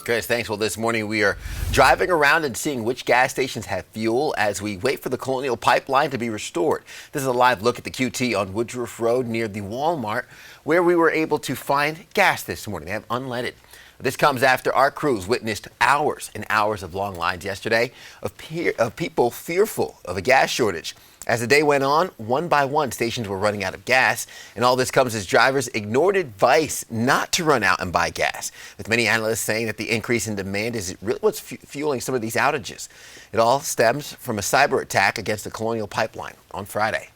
Chris, thanks. Well, this morning we are driving around and seeing which gas stations have fuel as we wait for the Colonial Pipeline to be restored. This is a live look at the QT on Woodruff Road near the Walmart, where we were able to find gas this morning. They have unleaded. This comes after our crews witnessed hours and hours of long lines yesterday of people fearful of a gas shortage. As the day went on, one by one, stations were running out of gas, and all this comes as drivers ignored advice not to run out and buy gas, with many analysts saying that the increase in demand is really what's fueling some of these outages. It all stems from a cyber attack against the Colonial Pipeline on Friday.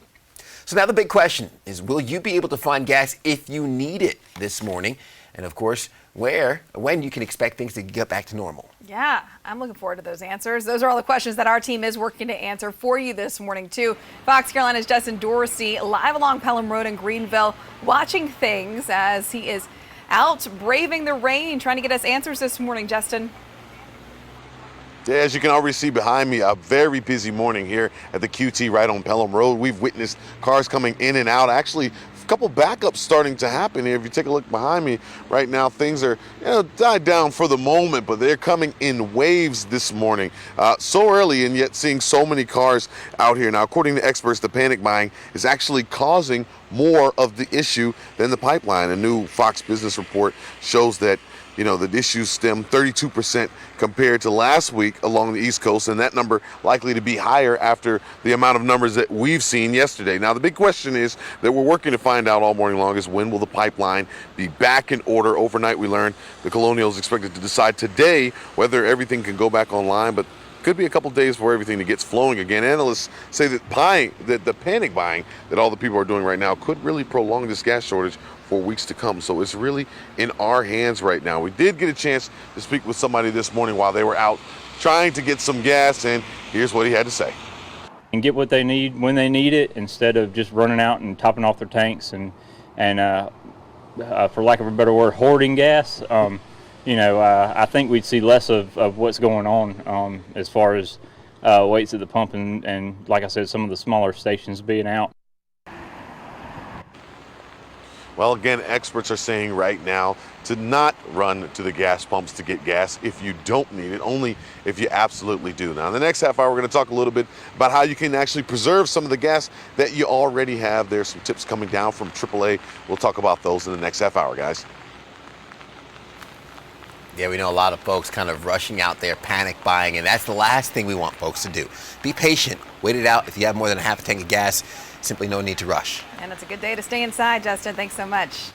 So now the big question is, will you be able to find gas if you need it this morning? And of course, when you can expect things to get back to normal. Yeah, I'm looking forward to those answers. Those are all the questions that our team is working to answer for you this morning, too. Fox Carolina's Justin Dorsey live along Pelham Road in Greenville, watching things as he is out braving the rain, trying to get us answers this morning, Justin. Yeah, as you can already see behind me, a very busy morning here at the QT right on Pelham Road. We've witnessed cars coming in and out. Actually, a couple backups starting to happen here. If you take a look behind me right now, things are died down for the moment, but they're coming in waves this morning. So early and yet seeing so many cars out here. Now, according to experts, the panic buying is actually causing more of the issue than the pipeline. A new Fox Business report shows that the issues stem 32% compared to last week along the East Coast, and that number likely to be higher after the amount of numbers that we've seen yesterday. Now, the big question is that we're working to find out all morning long is when will the pipeline be back in order? Overnight, we learned the Colonial is expected to decide today whether everything can go back online, but could be a couple days before everything gets flowing again. Analysts say that the panic buying that all the people are doing right now could really prolong this gas shortage for weeks to come. So it's really in our hands right now. We did get a chance to speak with somebody this morning while they were out trying to get some gas, and here's what he had to say. And get what they need when they need it, instead of just running out and topping off their tanks and for lack of a better word, hoarding gas. I think we'd see less of what's going on as far as waits at the pump and, like I said, some of the smaller stations being out. Well, again, experts are saying right now to not run to the gas pumps to get gas if you don't need it, only if you absolutely do. Now, in the next half hour, we're going to talk a little bit about how you can actually preserve some of the gas that you already have. There's some tips coming down from AAA. We'll talk about those in the next half hour, guys. Yeah, we know a lot of folks kind of rushing out there, panic buying, and that's the last thing we want folks to do. Be patient. Wait it out. If you have more than a half a tank of gas, simply no need to rush. And it's a good day to stay inside, Justin. Thanks so much.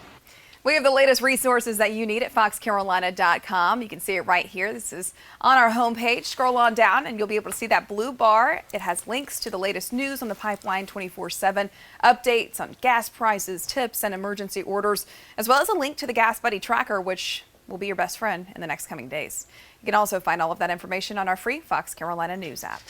We have the latest resources that you need at foxcarolina.com. You can see it right here. This is on our homepage. Scroll on down and you'll be able to see that blue bar. It has links to the latest news on the pipeline 24/7, updates on gas prices, tips, and emergency orders, as well as a link to the Gas Buddy tracker, which will be your best friend in the next coming days. You can also find all of that information on our free Fox Carolina News app.